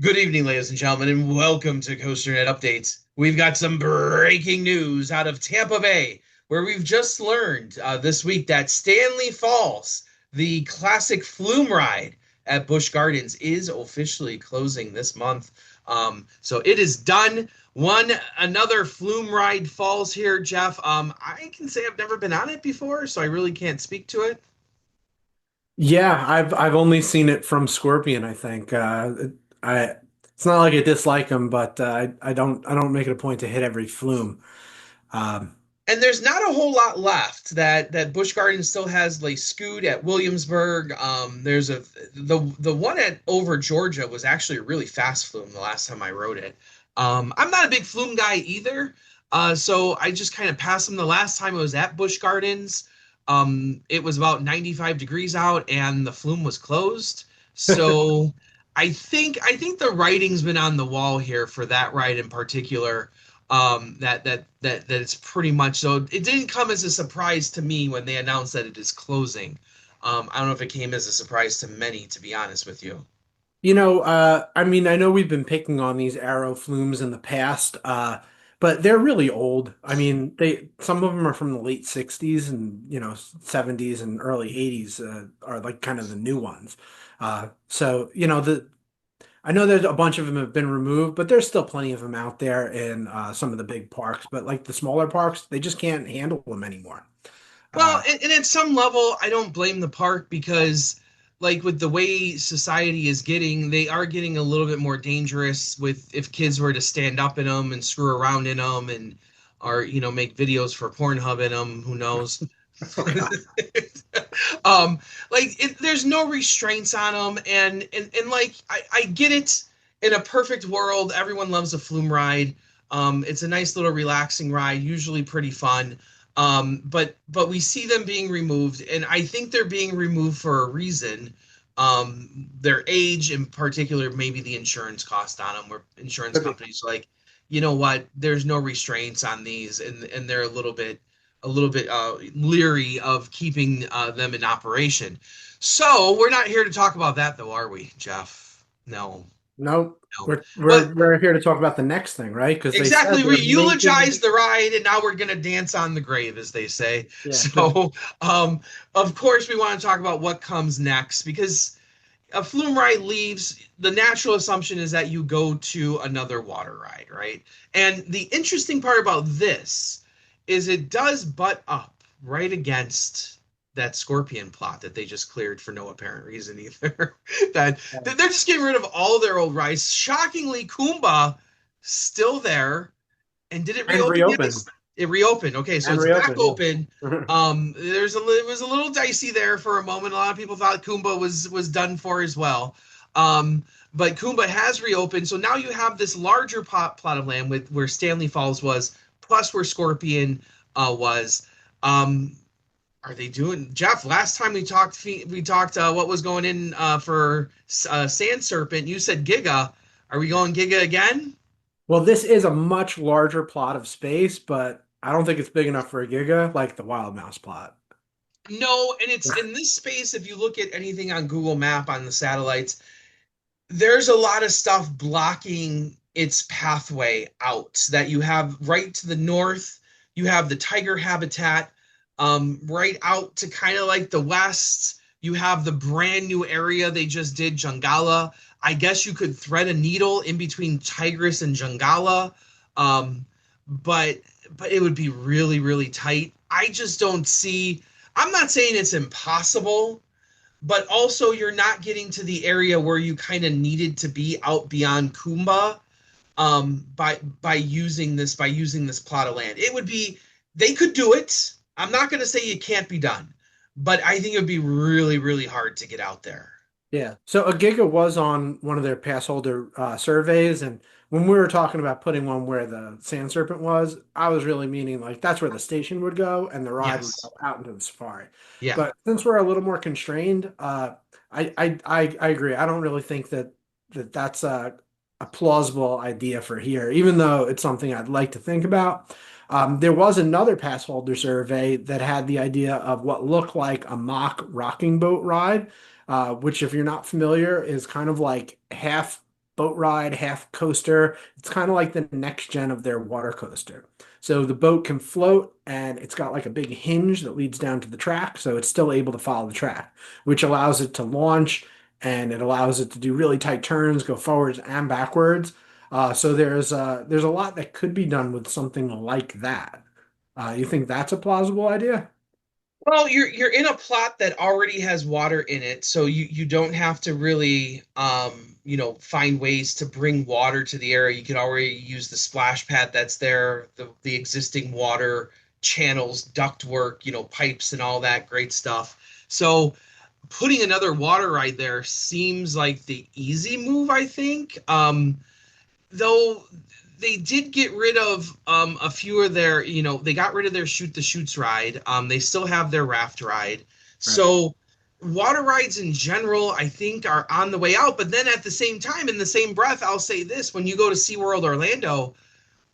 Good evening, ladies and gentlemen, and welcome to COASTER-net Updates. We've got some breaking news out of Tampa Bay, where we've just learned this week that Stanley Falls, the classic flume ride at Busch Gardens, is officially closing this month. So it is done. Another flume ride falls here, Jeff. I can say I've never been on it before, so I really can't speak to it. Yeah, I've only seen it from Scorpion, I think. I it's not like I dislike him, but I don't make it a point to hit every flume. Um, And there's not a whole lot left. That Busch Gardens still has like Scoot at Williamsburg. There's the one at over Georgia was actually a really fast flume the last time I rode it. I'm not a big flume guy either, so I just kind of passed them. The last time it was at Busch Gardens, it was about 95 degrees out and the flume was closed. So I think the writing's been on the wall here for that ride in particular, that it's pretty much so. It didn't come as a surprise to me when they announced that it is closing. I don't know if it came as a surprise to many, to be honest with you. I mean, I know we've been picking on these arrow flumes in the past, but they're really old. I mean, they some of them are from the late 60s and 70s and early 80s are like kind of the new ones. The I know there's a bunch of them have been removed, but there's still plenty of them out there in some of the big parks. But like the smaller parks, they just can't handle them anymore. Well, Uh, and at some level, I don't blame the park because, like, with the way society is getting, they are getting a little bit more dangerous with if kids were to stand up in them and screw around in them and, or, make videos for Pornhub in them. Who knows? oh God. There's no restraints on them, and like, I get it. In a perfect world, everyone loves a flume ride. It's a nice little relaxing ride, usually pretty fun. But we see them being removed, and I think they're being removed for a reason. Their age, in particular, maybe the insurance cost on them, where insurance Could be. companies are like, you know what, there's no restraints on these, and they're a little bit leery of keeping them in operation. So we're not here to talk about that, though, are we, Jeff? No, No, no. we're But we're we're here to talk about the next thing, right? Because they said exactly, they're we making. eulogized the ride, and now we're gonna dance on the grave, as they say. Yeah, because So, of course, we want to talk about what comes next because a flume ride leaves. The natural assumption is that you go to another water ride, right? And the interesting part about this is it does butt up right against that Scorpion plot that they just cleared for no apparent reason either. That they're just getting rid of all their old rides. Shockingly, Kumba still there. And did it and reopen yet? reopen It reopened. Okay, so and it's back reopen. open. Yeah. It was a little dicey there for a moment. A lot of people thought Kumba was done for as well. But Kumba has reopened, so now you have this larger plot of land with where Stanley Falls was, plus where Scorpion was. Um, are they doing Jeff? Last time we talked what was going in for Sand Serpent. You said Giga. Are we going Giga again? Well, this is a much larger plot of space, but I don't think it's big enough for a giga like the Wild Mouse plot. No, and it's in this space. If you look at anything on Google Map on the satellites, there's a lot of stuff blocking its pathway out that you have right to the north. You have the tiger habitat, right out to kind of like the west. You have the brand new area they just did, Jungala. I guess you could thread a needle in between Tigris and Jungala, um, but but it would be really, really tight. I just don't see. I'm not saying it's impossible, but also you're not getting to the area where you kind of needed to be out beyond Kumba, by using this plot of land. It would be They could do it. I'm not going to say it can't be done, but I think it would be really, really hard to get out there. Yeah. So a giga was on one of their pass holder surveys, and when we were talking about putting one where the Sand Serpent was, I was really meaning like that's where the station would go and the ride would Yes. go out into the safari. Yeah. But since we're a little more constrained, I agree. I don't really think that's a plausible idea for here, even though it's something I'd like to think about. There was another pass holder survey that had the idea of what looked like a mock rocking boat ride, which, if you're not familiar, is kind of like half. boat ride, half coaster. It's kind of like the next gen of their water coaster. So the boat can float and it's got like a big hinge that leads down to the track. So it's still able to follow the track, which allows it to launch and it allows it to do really tight turns, go forwards and backwards. So there's a lot that could be done with something like that. You think that's a plausible idea? Well, you're in a plot that already has water in it, so you don't have to really find ways to bring water to the area. You can already use the splash pad that's there, the existing water channels, ductwork, pipes and all that great stuff. So putting another water ride there seems like the easy move, I think. Though they did get rid of a few of their, they got rid of their shoot the shoots ride. They still have their raft ride. Right. So water rides in general, I think, are on the way out. But then at the same time, in the same breath, I'll say this: when you go to SeaWorld Orlando,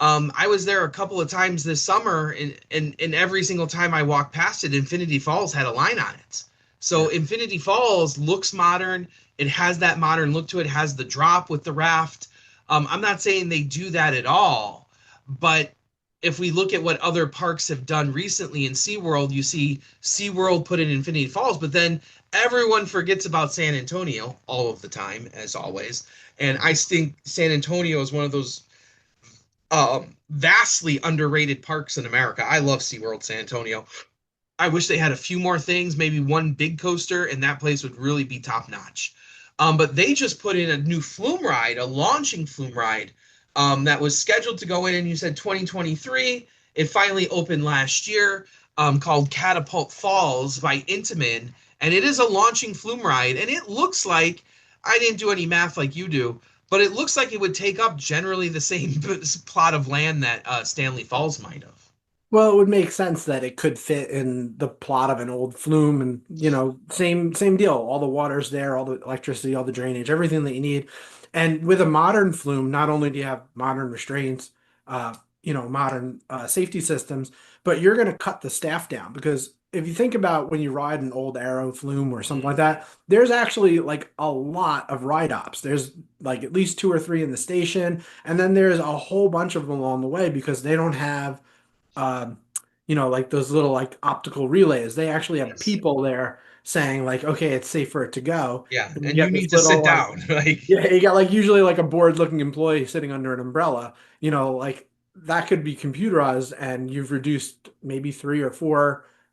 I was there a couple of times this summer, and every single time I walked past it, Infinity Falls had a line on it. So Yeah. Infinity Falls looks modern. It has that modern look to it. It has the drop with the raft. I'm not saying they do that at all, but if we look at what other parks have done recently in SeaWorld, you see SeaWorld put in Infinity Falls, but then everyone forgets about San Antonio all of the time, as always. And I think San Antonio is one of those vastly underrated parks in America. I love SeaWorld San Antonio. I wish they had a few more things, maybe one big coaster, and that place would really be top notch. But they just put in a new flume ride, a launching flume ride, that was scheduled to go in, and you said 2023. It finally opened last year, called Catapult Falls by Intamin, and it is a launching flume ride, and it looks like I didn't do any math like you do, but it looks like it would take up generally the same plot of land that Stanley Falls might have. Well, it would make sense that it could fit in the plot of an old flume and, same deal. All the water's there, all the electricity, all the drainage, everything that you need. And with a modern flume, not only do you have modern restraints, modern safety systems, but you're going to cut the staff down because if you think about when you ride an old Arrow flume or something like that, there's actually like a lot of ride ops. There's like at least two or three in the station, and then there's a whole bunch of them along the way because they don't have um, like those little like optical relays. They actually have Yes. people there saying like, okay, it's safe for it to go. Yeah, And you and you get need this to little sit like, down. Like, yeah, you got like usually like a bored looking employee sitting under an umbrella, like that could be computerized and you've reduced maybe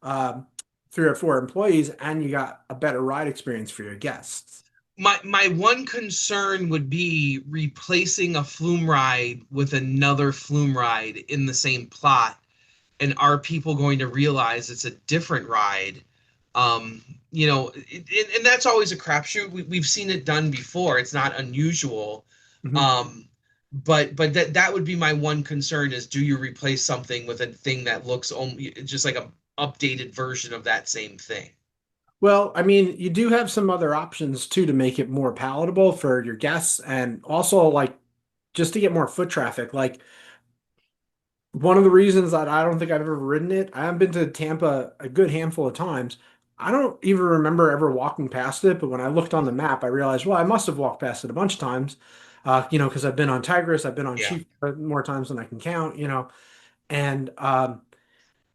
um, 3 or 4 employees and you got a better ride experience for your guests. my one concern would be replacing a flume ride with another flume ride in the same plot. And are people going to realize it's a different ride? Um, and that's always a crapshoot. We've seen it done before. It's not unusual. Mhm. Um, but that would be my one concern is, do you replace something with a thing that looks only just like a updated version of that same thing? Well, I mean, you do have some other options too to make it more palatable for your guests and also like just to get more foot traffic. Like one of the reasons that I don't think I've ever ridden it, I haven't been to Tampa a good handful of times. I don't even remember ever walking past it, but when I looked on the map, I realized, well, I must have walked past it a bunch of times, because I've been on Tigris, I've been on Yeah. Chief more times than I can count, and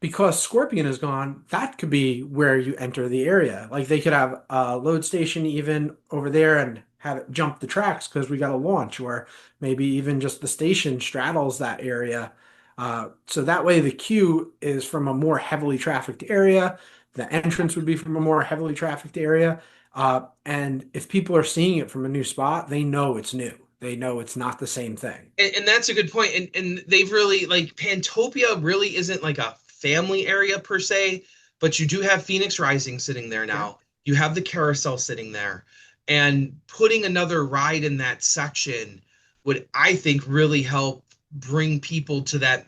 because Scorpion is gone, that could be where you enter the area. Like they could have a load station even over there and have it jump the tracks because we got a launch, or maybe even just the station straddles that area. So that way the queue is from a more heavily trafficked area. The entrance would be from a more heavily trafficked area. And if people are seeing it from a new spot, they know it's new. They know it's not the same thing. And that's a good point. And they've really, like, Pantopia really isn't like a family area per se, but you do have Phoenix Rising sitting there Yeah. now. You have the carousel sitting there. And putting another ride in that section would, I think, really help bring people to that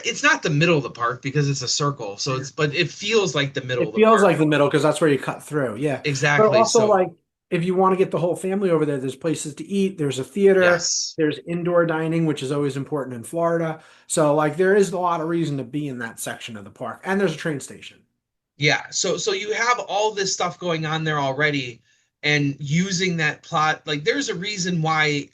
it's not the middle of the park because it's a circle. So it's, but it feels like the middle of It the feels park. like the middle because that's where you cut through. Yeah. But Exactly. also So like if you want to get the whole family over there, there's places to eat, there's a theater, yes. there's indoor dining, which is always important in Florida. So like there is a lot of reason to be in that section of the park. And there's a train station. Yeah, so you have all this stuff going on there already, and using that plot. Like there's a reason why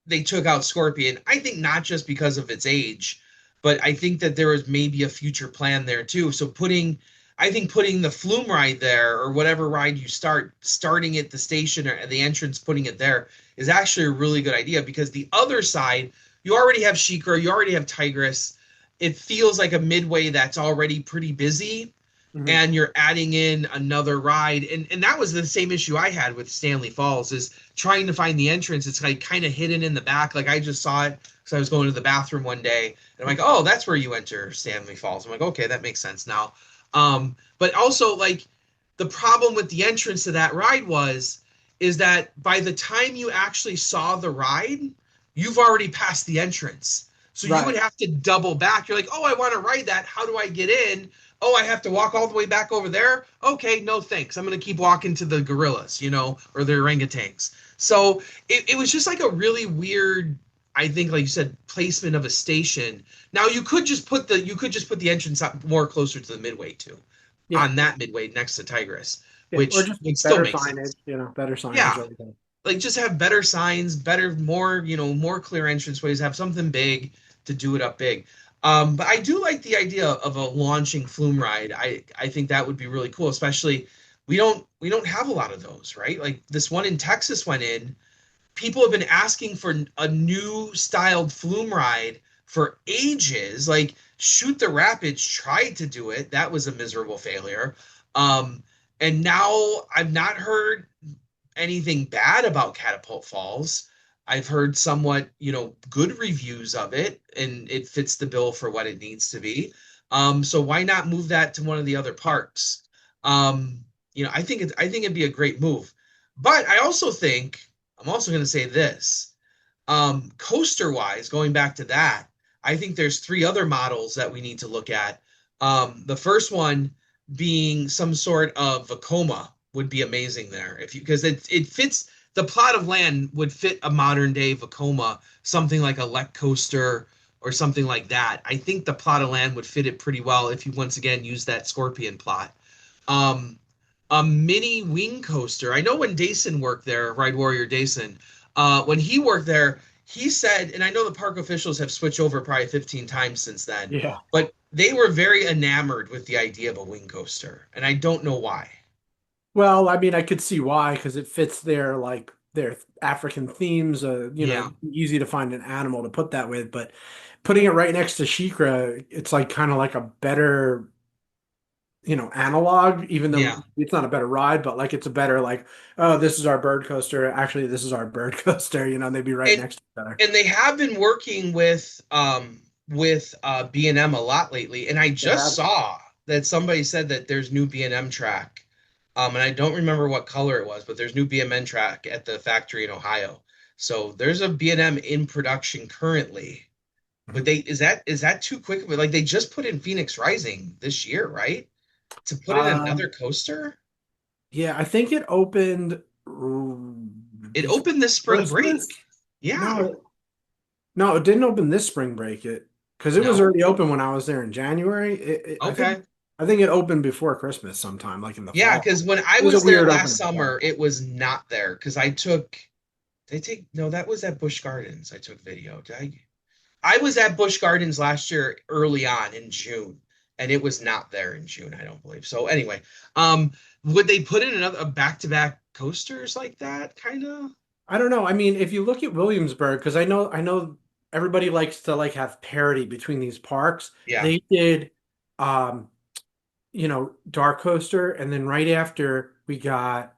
they took out Scorpion. I think not just because of its age, but I think that there was maybe a future plan there too. So I think putting the flume ride there or whatever ride you starting at the station or at the entrance, putting it there is actually a really good idea because the other side, you already have Sheikra, you already have Tigress. It feels like a midway that's already pretty busy, Mhm. and you're adding in another ride. And that was the same issue I had with Stanley Falls is trying to find the entrance. It's like kind of hidden in the back. Like I just saw it because I was going to the bathroom one day and I'm like, oh, that's where you enter Stanley Falls. I'm like, okay, that makes sense now. But also like the problem with the entrance to that ride is that by the time you actually saw the ride, you've already passed the entrance. So you would Right. have to double back. You're like, oh, I want to ride that. How do I get in? Oh, I have to walk all the way back over there. Okay, no thanks. I'm gonna keep walking to the gorillas, or the orangutans. So it was just like a really weird, I think, like you said, placement of a station. Now you could just put the entrance up more closer to the midway too, Yeah. on that midway next to Tigress, Yeah. Or which just would still better make signage, sense. better signage Yeah, over there. like just have better signs, better, more clear entranceways, have something big to do it up big. But I do like the idea of a launching flume ride. I think that would be really cool, especially we don't have a lot of those, right? Like this one in Texas went in. People have been asking for a new styled flume ride for ages. Like Shoot the Rapids tried to do it. That was a miserable failure. Um, and now I've not heard anything bad about Catapult Falls. I've heard somewhat, good reviews of it, and it fits the bill for what it needs to be. So why not move that to one of the other parks? I think it'd be a great move. But I'm also going to say this. Coaster wise, going back to that, I think there's three other models that we need to look at. The first one being some sort of Vekoma would be amazing there if you because it fits the plot of land would fit a modern day Vekoma, something like a Lek coaster or something like that. I think the plot of land would fit it pretty well if you once again use that Scorpion plot. Um, a mini wing coaster. I know when Dason worked there, Ride Warrior Dason, when he worked there, he said, and I know the park officials have switched over probably 15 times since then, Yeah. but they were very enamored with the idea of a wing coaster, and I don't know why. Well, I mean, I could see why because it fits their African themes. Yeah, Easy to find an animal to put that with, but putting it right next to Shikra, it's like kind of like a better, analog, even though yeah. it's not a better ride, but like it's a better like, oh, this is our bird coaster. Actually, this is our bird coaster. They'd be right And next to each other. and they have been working with B&M a lot lately, and I They just have. saw that somebody said that there's new B&M track. And I don't remember what color it was, but there's new BMN track at the factory in Ohio. So there's a B&M in production currently. But Mhm. is that too quick? Like they just put in Phoenix Rising this year, right? To put in another Um, coaster? yeah, I think it opened It before opened this spring break. Christmas. Yeah. No, no, it didn't open this spring break. Because it was No? already open when I was there in January. Okay. I think it opened before Christmas sometime, like in the Yeah, fall. because when I It was a was there weird last opening day. summer, it was not there. Because I took they take no, that was at Busch Gardens. I took video. I was at Busch Gardens last year early on in June, and it was not there in June, I don't believe. So anyway, would they put in another a back-to-back coasters like that, kind of? I don't know. I mean, if you look at Williamsburg, because I know everybody likes to like have parity between these parks. Yeah, They did, um, Dark Coaster, and then right after we got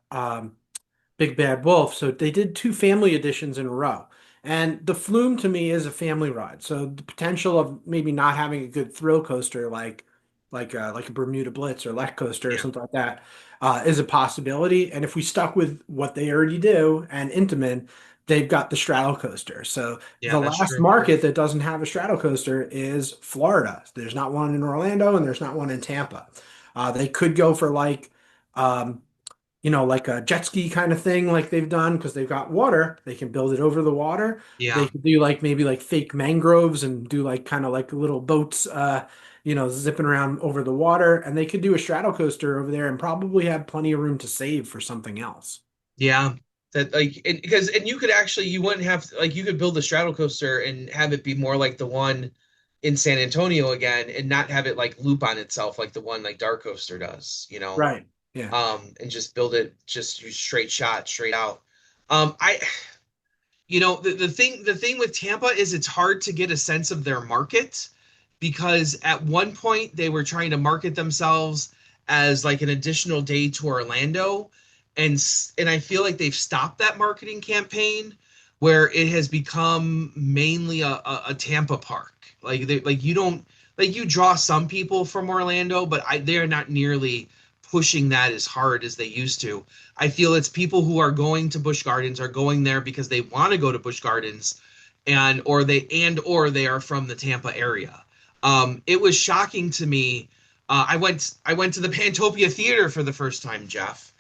Big Bad Wolf. So they did two family editions in a row. And the Flume to me is a family ride. So the potential of maybe not having a good thrill coaster like a Bermuda Blitz or Lech Coaster or yeah, something like that is a possibility. And if we stuck with what they already do and Intamin, they've got the straddle coaster. So yeah, the that's last true. market that doesn't have a straddle coaster is Florida. There's not one in Orlando and there's not one in Tampa. They could go for um, like a jet ski kind of thing, like they've done because they've got water. They can build it over the water. They Yeah, could do like maybe like fake mangroves and do like kind of like little boats, zipping around over the water. And they could do a straddle coaster over there and probably have plenty of room to save for something else. Yeah, that like and you could actually you wouldn't have like you could build a straddle coaster and have it be more like the one in San Antonio again, and not have it like loop on itself like the one like Dark Coaster does, Right. Yeah. and just build it just use straight shot straight out. I the thing with Tampa is it's hard to get a sense of their market because at one point they were trying to market themselves as like an additional day to Orlando, and I feel like they've stopped that marketing campaign where it has become mainly a Tampa park. Like you don't like you draw some people from Orlando, but they're not nearly pushing that as hard as they used to. I feel it's people who are going to Busch Gardens are going there because they want to go to Busch Gardens or they are from the Tampa area. It was shocking to me. I went to the Pantopia Theater for the first time, Jeff,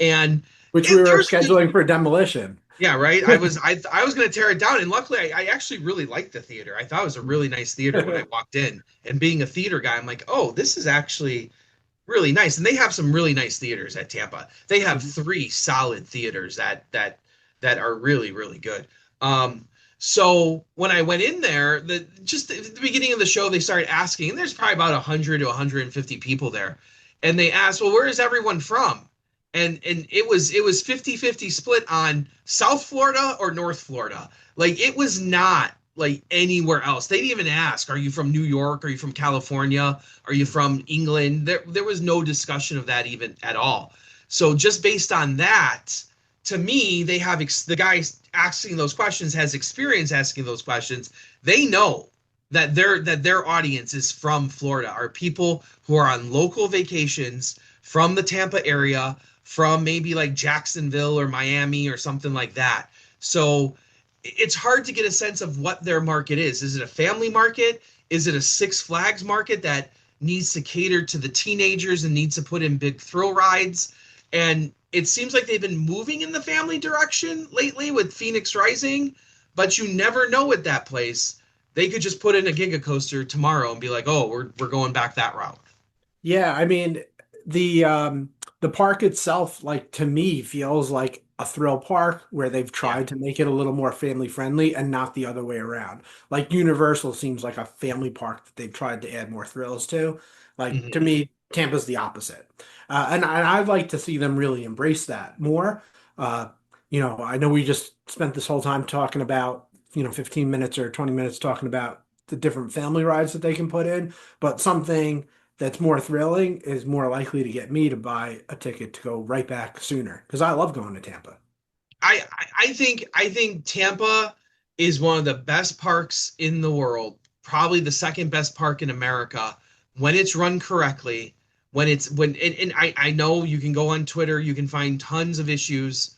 and Which we were there's scheduling for demolition. yeah, right. I was going to tear it down, and luckily, I actually really liked the theater. I thought it was a really nice theater when I walked in. And being a theater guy, I'm like, oh, this is actually really nice. And they have some really nice theaters at Tampa. They have Mhm. three solid theaters that are really really good. So when I went in there, just at the beginning of the show, they started asking, and there's probably about 100 to 150 people there, and they asked, well, where is everyone from? And it was 50-50 split on South Florida or North Florida. Like it was not like anywhere else. They didn't even ask, are you from New York? Are you from California? Are you from England? There was no discussion of that even at all. So just based on that, to me, they have the guy asking those questions has experience asking those questions. They know that their audience is from Florida, are people who are on local vacations from the Tampa area, from maybe like Jacksonville or Miami or something like that. So it's hard to get a sense of what their market is. Is it a family market? Is it a Six Flags market that needs to cater to the teenagers and needs to put in big thrill rides? And it seems like they've been moving in the family direction lately with Phoenix Rising, but you never know with that place. They could just put in a Giga Coaster tomorrow and be like, "Oh, we're going back that route." Yeah, I mean the park itself, like to me, feels like a thrill park where they've Yeah. tried to make it a little more family friendly and not the other way around. Like Universal seems like a family park that they've tried to add more thrills to. Like to Hmm. me, Tampa's the opposite. And I'd like to see them really embrace that more. Uh, I know we just spent this whole time talking about, 15 minutes or 20 minutes talking about the different family rides that they can put in, but something that's more thrilling is more likely to get me to buy a ticket to go right back sooner because I love going to Tampa. I think Tampa is one of the best parks in the world, probably the second best park in America when it's run correctly. And I know you can go on Twitter, you can find tons of issues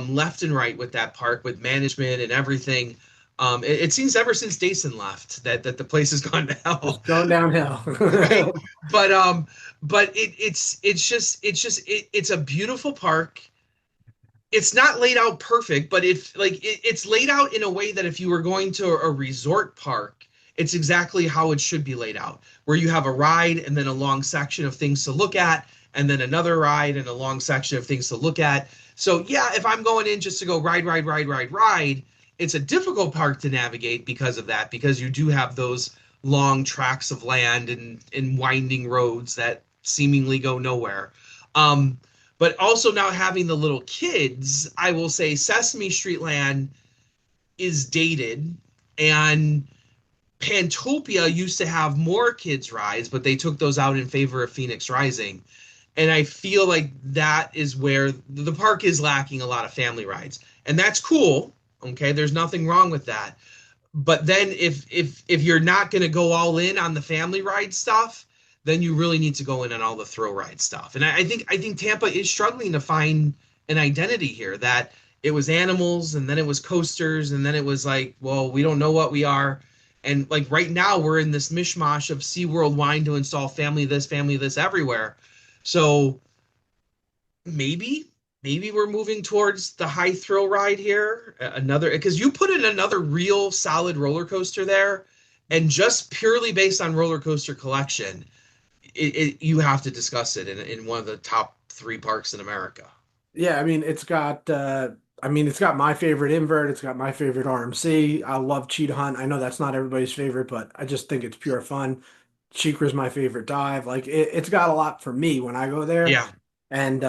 left and right with that park, with management and everything. It seems ever since Dason left that the place has gone to hell, Just going downhill. right? But it's a beautiful park. It's not laid out perfect, but if like it's laid out in a way that if you were going to a resort park, it's exactly how it should be laid out, where you have a ride and then a long section of things to look at, and then another ride and a long section of things to look at. So yeah, if I'm going in just to go ride, ride, ride, ride, ride, it's a difficult park to navigate because of that, because you do have those long tracts of land and winding roads that seemingly go nowhere. Um, but also now having the little kids, I will say Sesame Street Land is dated, and Pantopia used to have more kids rides, but they took those out in favor of Phoenix Rising. And I feel like that is where the park is lacking a lot of family rides. And that's cool. Okay, there's nothing wrong with that. But then if you're not going to go all in on the family ride stuff, then you really need to go in on all the thrill ride stuff. And I think Tampa is struggling to find an identity here, that it was animals and then it was coasters and then it was like, well, we don't know what we are. And like right now we're in this mishmash of SeaWorld wanting to install family this everywhere. So maybe we're moving towards the high thrill ride here, another, because you put in another real solid roller coaster there, and just purely based on roller coaster collection, you have to discuss it in one of the top three parks in America. Yeah, I mean it's got my favorite invert, it's got my favorite RMC. I love Cheetah Hunt. I know that's not everybody's favorite, but I just think it's pure fun. Chikra's my favorite dive. Like it's got a lot for me when I go there. Yeah, And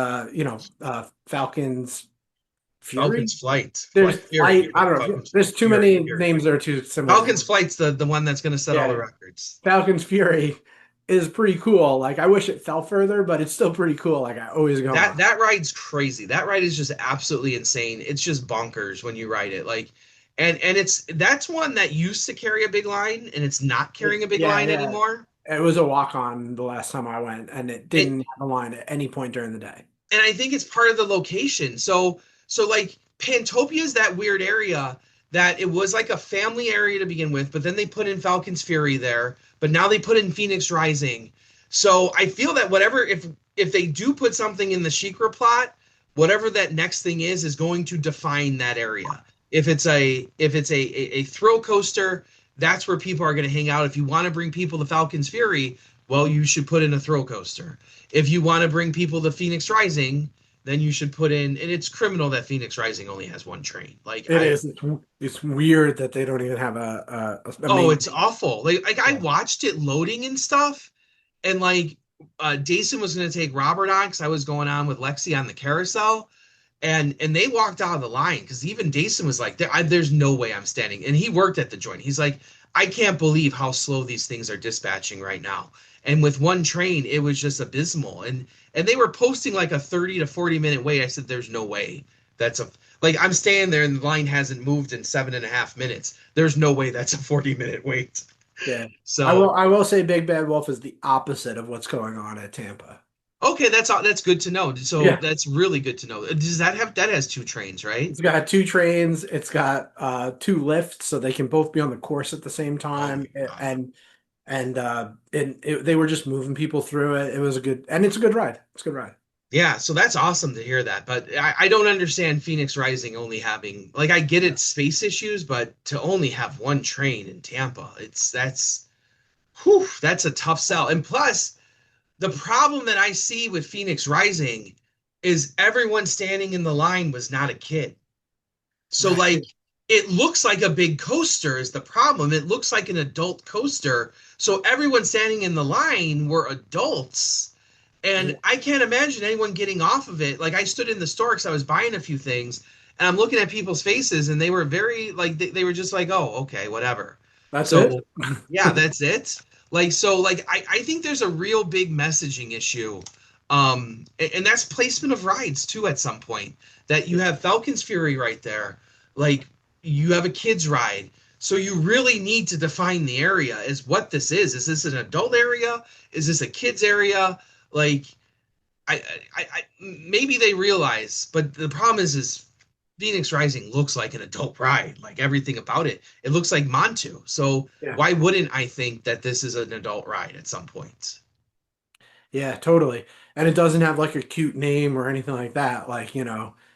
Falcons Fury. Falcon's Flight, There's Flight Fury. Flight. You're I right. don't know. Falcon's There's too Fury. many Fury. names that are too similar. Falcon's Flight's the one that's going to set all the Yeah, records. Falcons Fury is pretty cool. Like I wish it fell further, but it's still pretty cool. Like I always go on. That ride's crazy. That ride is just absolutely insane. It's just bonkers when you ride it. Like, and that's one that used to carry a big line, and it's not carrying a big Yeah, line yeah. anymore. It was a walk on the last time I went, and it It didn't have a line at any point during the day. and I think it's part of the location. So like Pantopia is that weird area that it was like a family area to begin with, but then they put in Falcon's Fury there, but now they put in Phoenix Rising. So I feel that whatever if they do put something in the Shikra plot, whatever that next thing is going to define that area. If it's a thrill coaster, that's where people are going to hang out. If you want to bring people to Falcon's Fury, well, you should put in a thrill coaster. If you want to bring people to Phoenix Rising, then you should put in, and it's criminal that Phoenix Rising only has one train. Like It is. It's weird that they don't even have a oh, main. it's awful. Like I Yeah. watched it loading and stuff, and like Jason was going to take Robert on because I was going on with Lexi on the carousel, and they walked out of the line because even Jason was like, "There's no way I'm standing." And he worked at the joint. He's like, "I can't believe how slow these things are dispatching right now." And with one train, it was just abysmal. And they were posting like a 30 to 40 minute wait. I said, "There's no way that's a like I'm standing there and the line hasn't moved in 7.5 minutes. There's no way that's a 40 minute wait." Yeah. So I will say Big Bad Wolf is the opposite of what's going on at Tampa. okay, that's good to know. So Yeah. that's really good to know. Does that have that has two trains, right? It's got two trains. It's got two lifts, so they can both be on the course at the same Oh time. my God. They were just moving people through it. It was a good, and it's a good ride. It's a good ride. Yeah, so that's awesome to hear that. But I don't understand Phoenix Rising only having like I get Yeah. it space issues, but to only have one train in Tampa, that's whew, that's a tough sell. And plus, the problem that I see with Phoenix Rising is everyone standing in the line was not a kid. So like Right. it looks like a big coaster is the problem. It looks like an adult coaster. So everyone standing in the line were adults. And Yeah, I can't imagine anyone getting off of it. Like I stood in the store because I was buying a few things and I'm looking at people's faces and they were very like they were just like, oh, okay, whatever. that's it. So yeah, that's it. I think there's a real big messaging issue. And that's placement of rides too at some point. That you have Falcon's Fury right there. Like you have a kids ride. So you really need to define the area as what this is. Is this an adult area? Is this a kids area? Like maybe they realize, but the problem is Phoenix Rising looks like an adult ride, like everything about it. It looks like Montu. So Yeah. why wouldn't I think that this is an adult ride at some point? Yeah, totally. And it doesn't have like a cute name or anything like that. Like,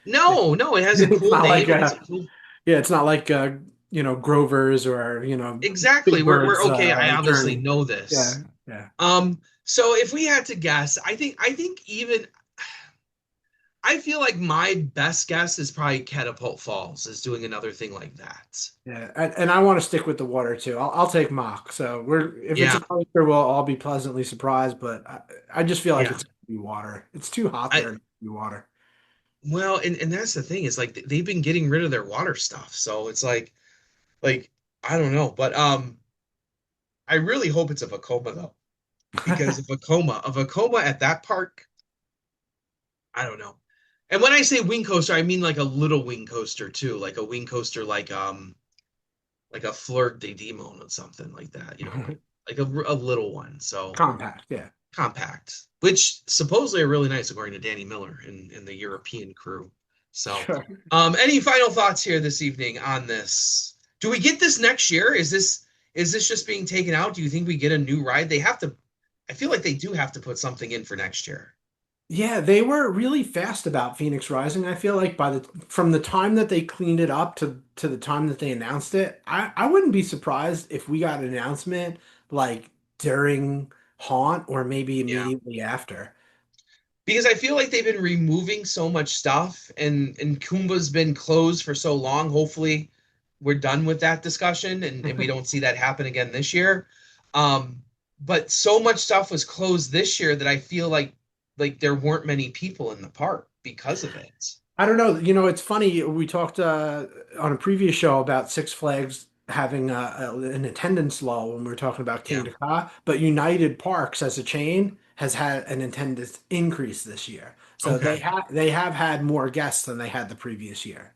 No, no, it has a it's cool not name like and it's a cool yeah, it's not like Grover's or, exactly. Big We're Bird's okay. I obviously journey. know Yeah, this. yeah. So if we had to guess, I think even I feel like my best guess is probably Catapult Falls is doing another thing like that. Yeah. And I want to stick with the water too. I'll take mock. So if it's a Yeah, coaster, we'll all be pleasantly surprised, but I just feel like yeah. it's gonna be water. It's too hot I there to be water. well, and that's the thing is like they've been getting rid of their water stuff, so it's like I don't know, but I really hope it's a Vekoma though, because a Vekoma at that park, I don't know. And when I say wing coaster, I mean like a little wing coaster too, like a wing coaster like a Fleur de Demon or something like that, like a little one. So Compact, yeah. compact, which supposedly are really nice according to Danny Miller and the European crew. So, Sure. any final thoughts here this evening on this? Do we get this next year? Is this just being taken out? Do you think we get a new ride? They have to. I feel like they do have to put something in for next year. Yeah, they were really fast about Phoenix Rising. I feel like from the time that they cleaned it up to the time that they announced it, I wouldn't be surprised if we got an announcement like during Haunt or maybe Yeah. immediately after. because I feel like they've been removing so much stuff, and Kumba's been closed for so long. Hopefully, we're done with that discussion, and we don't see that happen again this year. Um, but so much stuff was closed this year that I feel like there weren't many people in the park because of it. I don't know. You know, it's funny. We talked on a previous show about Six Flags having an attendance lull when we were talking about Yeah. Kingda Ka, but United Parks as a chain has had an attendance increase this year. So Okay. they have had more guests than they had the previous year.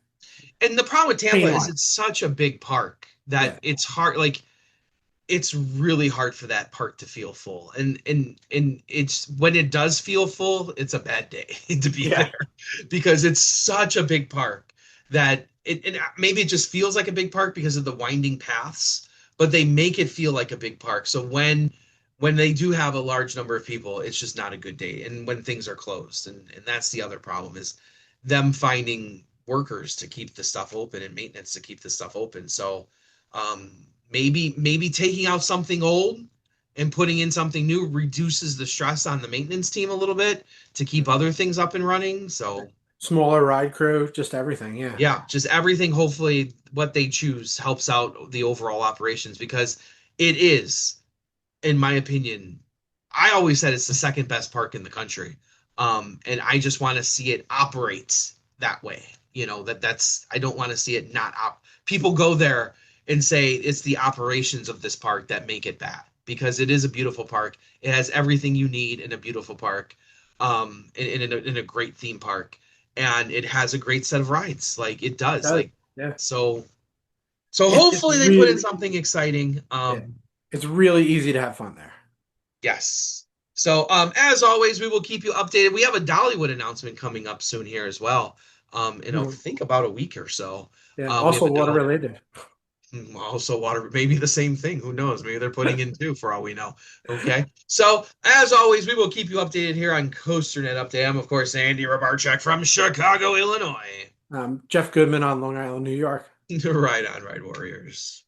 And the problem with Tampa Chain is wide. it's such a big park that Yeah. it's hard. Like it's really hard for that park to feel full. And it's when it does feel full, it's a bad day to be Yeah. there because it's such a big park that it maybe it just feels like a big park because of the winding paths, but they make it feel like a big park. So when they do have a large number of people, it's just not a good day. And when things are closed, and that's the other problem is them finding workers to keep the stuff open and maintenance to keep the stuff open. So maybe taking out something old and putting in something new reduces the stress on the maintenance team a little bit to keep other things up and running. So Smaller ride crew, just everything. Yeah. yeah, just everything, hopefully what they choose helps out the overall operations because it is, in my opinion, I always said it's the second best park in the country. And I just want to see it operate that way. You know, that's I don't want to see it not op. People go there and say it's the operations of this park that make it bad because it is a beautiful park. It has everything you need in a beautiful park, in a great theme park, and it has a great set of rides. Like it It does. does. Like Yeah. so. So It's hopefully they put in really something exciting. yeah. It's really easy to have fun there. Yes. So, as always, we will keep you updated. We have a Dollywood announcement coming up soon here as well. In I Mhm. think about a week or so. Yeah. We have Also a water Dolly, related. also water, maybe the same thing. Who knows? Maybe they're putting in two for all we know. Okay. So, as always, we will keep you updated here on CoasterNet Update. I'm, of course, Andy Robarchuk from Chicago, Illinois. Jeff Goodman on Long Island, New York. Right on, right, Warriors.